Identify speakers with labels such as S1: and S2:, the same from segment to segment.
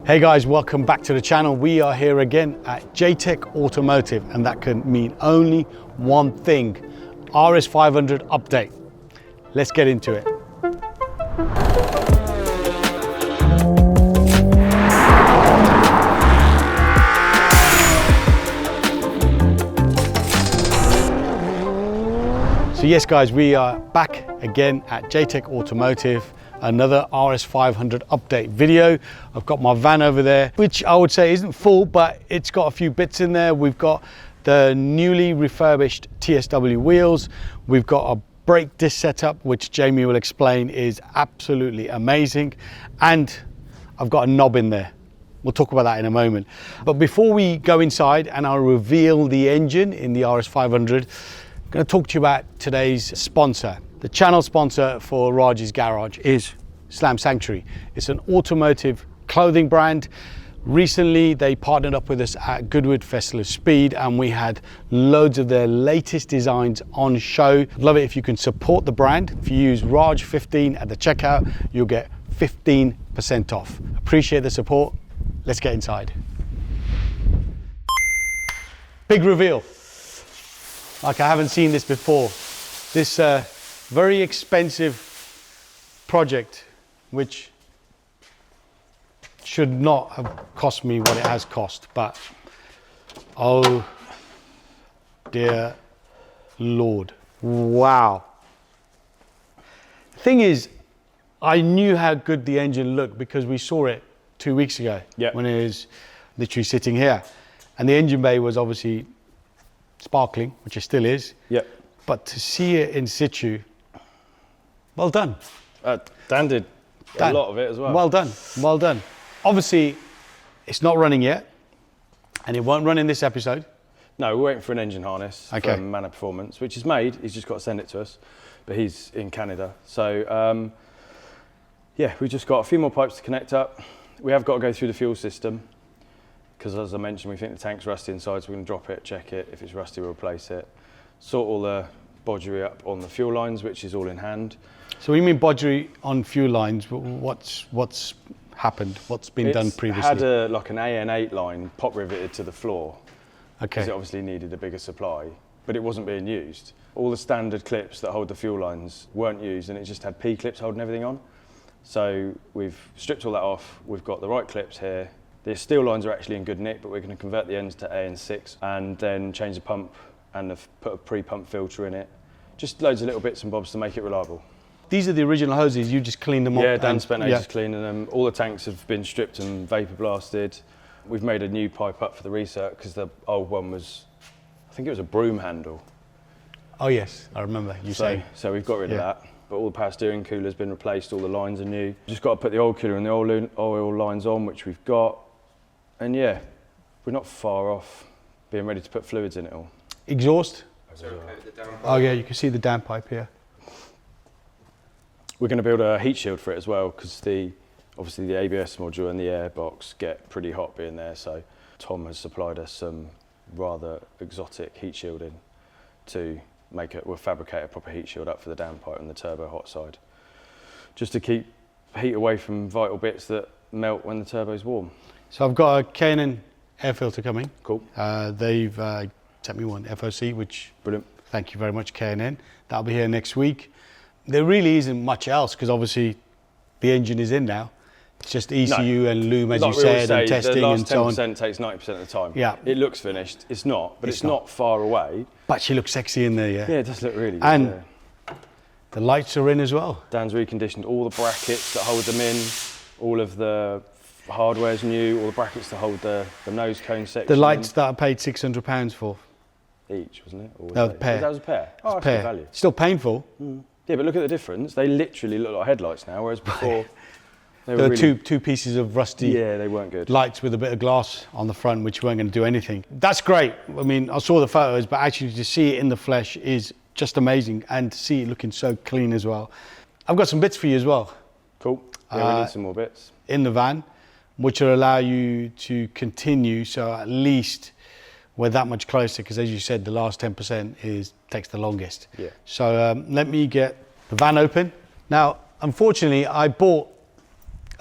S1: Hey guys, welcome back to the channel. We are here again at J-Tech Automotive, and that can mean only one thing: RS500 update. Let's get into it. So yes guys, we are back again at J-Tech Automotive, another RS500 update video. I've got my van over there, which I would say isn't full, but it's got a few bits in there. We've got the newly refurbished TSW wheels. We've got a brake disc setup, which Jamie will explain is absolutely amazing. And I've got a knob in there. We'll talk about that in a moment. But before we go inside and I'll reveal the engine in the RS500, I'm going to talk to you about today's sponsor. The channel sponsor for Raj's Garage is Slam Sanctuary. It's an automotive clothing brand. Recently, they partnered up with us at Goodwood Festival of Speed, and we had loads of their latest designs on show. I'd love it if you can support the brand. If you use Raj15 at the checkout, you'll get 15% off. Appreciate the support. Let's get inside. Big reveal. Like I haven't seen this before. This very expensive project, which should not have cost me what it has cost, but oh dear Lord, wow. Thing is, I knew how good the engine looked because we saw it 2 weeks ago. Yep. When it was literally sitting here, and the engine bay was obviously sparkling, which it still is. Yep. But to see it in situ, well done.
S2: Dan did a lot of it as well.
S1: Well done, well done. Obviously, it's not running yet, and it won't run in this episode.
S2: No, we're waiting for an engine harness from Manor Performance, which is made. He's just got to send it to us, but he's in Canada. So, yeah, we've just got a few more pipes to connect up. We have got to go through the fuel system, because as I mentioned, we think the tank's rusty inside, so we're going to drop it, check it. If it's rusty, we'll replace it. Sort all the bodgery up on the fuel lines, which is all in hand.
S1: So when you mean bodgery on fuel lines, what's happened? What's been done previously?
S2: It had like an AN8 line pop riveted to the floor. Okay. Because it obviously needed a bigger supply, but it wasn't being used. All the standard clips that hold the fuel lines weren't used, and it just had P clips holding everything on. So we've stripped all that off. We've got the right clips here. The steel lines are actually in good nick, but we're going to convert the ends to AN6 and then change the pump and put a pre-pump filter in it. Just loads of little bits and bobs to make it reliable.
S1: These are the original hoses, you just cleaned them up?
S2: Yeah, Dan spent ages cleaning them. All the tanks have been stripped and vapor blasted. We've made a new pipe up for the recirc because the old one was, I think it was a broom handle.
S1: Oh yes, I remember you saying.
S2: So we've got rid of that. But all the power steering cooler's been replaced, all the lines are new. Just got to put the oil cooler and the oil lines on, which we've got. And yeah, we're not far off being ready to put fluids in it all.
S1: Exhaust? Oh yeah, you can see the downpipe here.
S2: We're going to build a heat shield for it as well, because obviously the ABS module and the air box get pretty hot being there. So Tom has supplied us some rather exotic heat shielding to we'll fabricate a proper heat shield up for the downpipe and the turbo hot side, just to keep heat away from vital bits that melt when the turbo's warm.
S1: So I've got a K&N air filter coming.
S2: Cool.
S1: They've sent me one FOC, which
S2: brilliant.
S1: Thank you very much, K&N. That'll be here next week. There really isn't much else, because obviously the engine is in now. It's just ECU and loom, as you said, and testing and so on.
S2: The last 10% takes 90% of the time.
S1: Yeah.
S2: It looks finished. It's not, but it's not far away.
S1: But she looks sexy in there, yeah.
S2: Yeah, it does look really good.
S1: And the lights are in as well.
S2: Dan's reconditioned all the brackets that hold them in. All of the hardware's new. All the brackets that hold the nose cone section.
S1: The lights that I paid £600 for.
S2: Each, wasn't it?
S1: No, the pair.
S2: That was a pair. Oh, that's good value.
S1: Still painful.
S2: Mm. Yeah, but look at the difference. They literally look like headlights now, whereas before
S1: there were really two pieces of rusty.
S2: Yeah, they weren't good.
S1: Lights with a bit of glass on the front, which weren't going to do anything. That's great. I mean, I saw the photos, but actually to see it in the flesh is just amazing, and to see it looking so clean as well. I've got some bits for you as well.
S2: Cool. Yeah, we need some more bits
S1: in the van, which will allow you to continue. So at least we're that much closer, because as you said, the last 10% takes the longest. Yeah. So let me get the van open. Now, unfortunately, I bought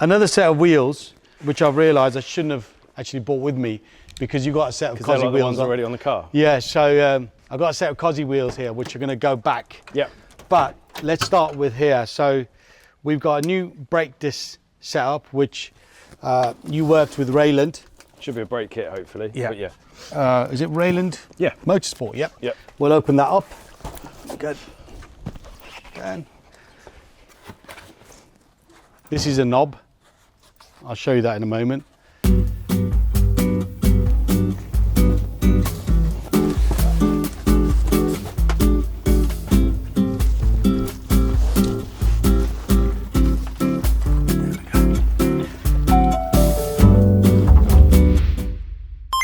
S1: another set of wheels which I've realised I shouldn't have actually brought with me, because you got a set of Cosy
S2: like
S1: wheels
S2: the ones already on the car.
S1: Yeah, so I've got a set of Cosy wheels here, which are going to go back.
S2: Yep.
S1: But let's start with here. So we've got a new brake disc setup, which you worked with Rayland.
S2: Should be a brake kit, hopefully.
S1: Yeah.
S2: But yeah.
S1: Is it Rayland?
S2: Yeah.
S1: Motorsport, yep.
S2: Yep.
S1: We'll open that up. Good. And this is a knob. I'll show you that in a moment.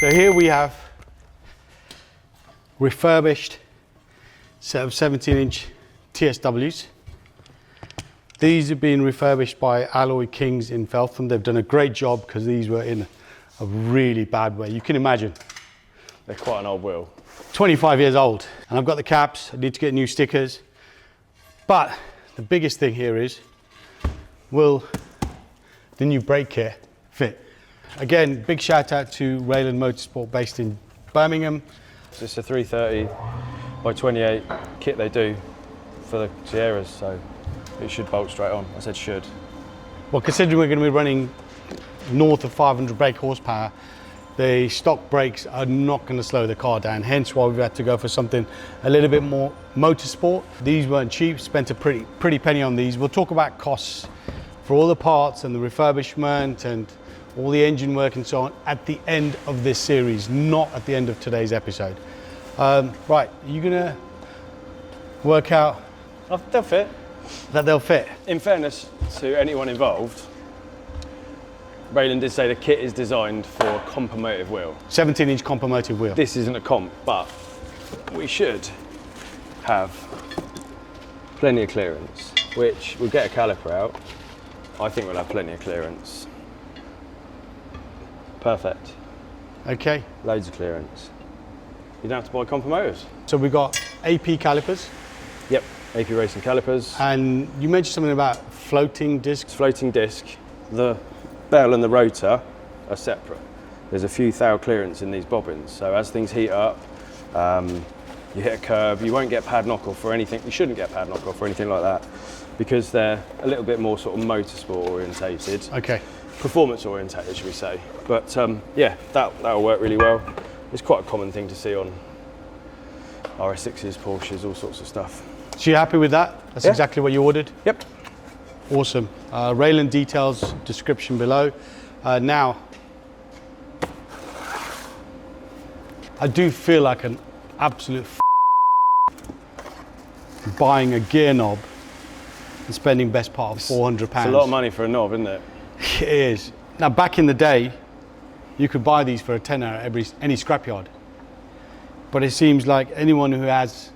S1: So here we have refurbished set of 17-inch TSWs. These have been refurbished by Alloy Kings in Feltham. They've done a great job because these were in a really bad way. You can imagine.
S2: They're quite an old wheel.
S1: 25 years old. And I've got the caps. I need to get new stickers. But the biggest thing here is, will the new brake kit fit? Again, big shout out to Rayland Motorsport based in Birmingham.
S2: So it's a 330 by 28 kit they do for the Sierras, so it should bolt straight on. I said should.
S1: Well, considering we're going to be running north of 500 brake horsepower, the stock brakes are not going to slow the car down, hence why we've had to go for something a little bit more motorsport. These weren't cheap, spent a pretty penny on these. We'll talk about costs for all the parts and the refurbishment and all the engine work and so on at the end of this series, not at the end of today's episode. Right, you're gonna work out
S2: They'll fit.
S1: that they'll fit.
S2: In fairness to anyone involved, Rayland did say the kit is designed for a comp-motive wheel.
S1: 17-inch comp-motive wheel.
S2: This isn't a comp, but we should have plenty of clearance, which we'll get a caliper out. I think we'll have plenty of clearance. Perfect.
S1: Okay.
S2: Loads of clearance. You don't have to buy comp-motives.
S1: So we've got AP calipers.
S2: Yep, AP racing calipers.
S1: And you mentioned something about floating discs.
S2: Floating disc. The bell and the rotor are separate. There's a few thou clearance in these bobbins, so as things heat up, you hit a curve, you won't get pad knock off or anything. You shouldn't get pad knock off or anything like that, because they're a little bit more sort of motorsport orientated.
S1: Okay.
S2: Performance orientated, should we say. But yeah, that'll work really well. It's quite a common thing to see on RS6s, Porsches, all sorts of stuff.
S1: So you're happy with that? That's exactly what you ordered?
S2: Yep.
S1: Awesome. Rayland details, description below. Now, I do feel like an absolute buying a gear knob and spending best part of £400.
S2: It's a lot of money for a knob, isn't it?
S1: It is. Now, back in the day, you could buy these for a tenner at any scrapyard. But it seems like anyone who has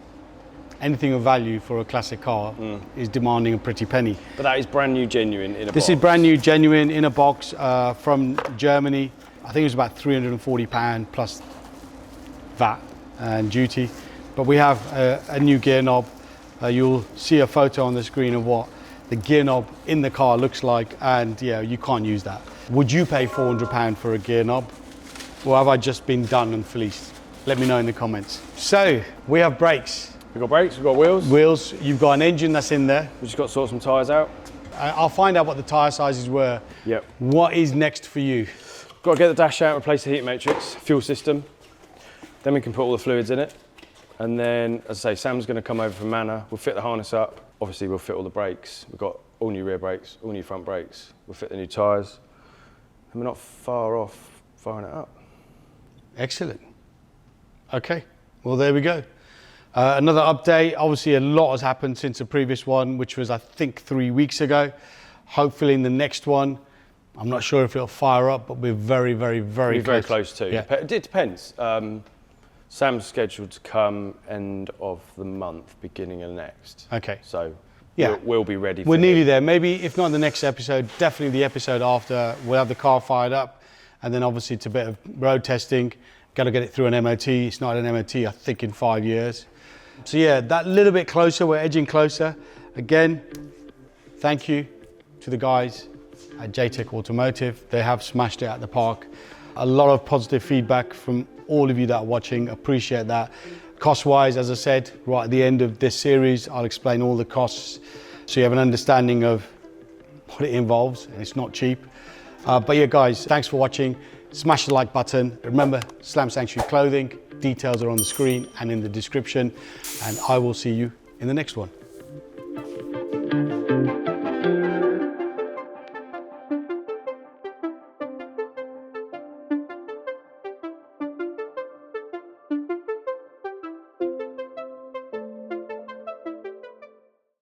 S1: anything of value for a classic car is demanding a pretty penny.
S2: But that is brand new, genuine in a box.
S1: This is brand new, genuine, in a box from Germany. I think it was about £340 plus VAT and duty. But we have a new gear knob. You'll see a photo on the screen of what the gear knob in the car looks like, and yeah, you can't use that. Would you pay £400 for a gear knob? Or have I just been done and fleeced? Let me know in the comments. So, we have brakes.
S2: We've got brakes, we've got wheels.
S1: Wheels, you've got an engine that's in there.
S2: We've just got to sort some tyres out.
S1: I'll find out what the tyre sizes were.
S2: Yep.
S1: What is next for you?
S2: Got to get the dash out, replace the heat matrix, fuel system. Then we can put all the fluids in it. And then, as I say, Sam's going to come over from Manor. We'll fit the harness up. Obviously, we'll fit all the brakes. We've got all new rear brakes, all new front brakes. We'll fit the new tyres. And we're not far off firing it up.
S1: Excellent. Okay, well, there we go. Another update. Obviously, a lot has happened since the previous one, which was, I think, 3 weeks ago. Hopefully, in the next one, I'm not sure if it'll fire up, but we're very, very, very close.
S2: Very close too.
S1: Yeah.
S2: It depends. Sam's scheduled to come end of the month, beginning of next.
S1: Okay.
S2: So
S1: yeah,
S2: we'll be ready for
S1: We're nearly there. Maybe, if not the next episode, definitely the episode after, we'll have the car fired up. And then obviously it's a bit of road testing. Got to get it through an MOT. It's not an MOT, I think, in 5 years. So yeah, that little bit closer, we're edging closer. Again, thank you to the guys at J-Tech Automotive. They have smashed it at the park. A lot of positive feedback from all of you that are watching. Appreciate that. Cost-wise, as I said, right at the end of this series, I'll explain all the costs so you have an understanding of what it involves, and it's not cheap. But yeah, guys, thanks for watching. Smash the like button. Remember, Slam Sanctuary Clothing. Details are on the screen and in the description. And I will see you in the next one.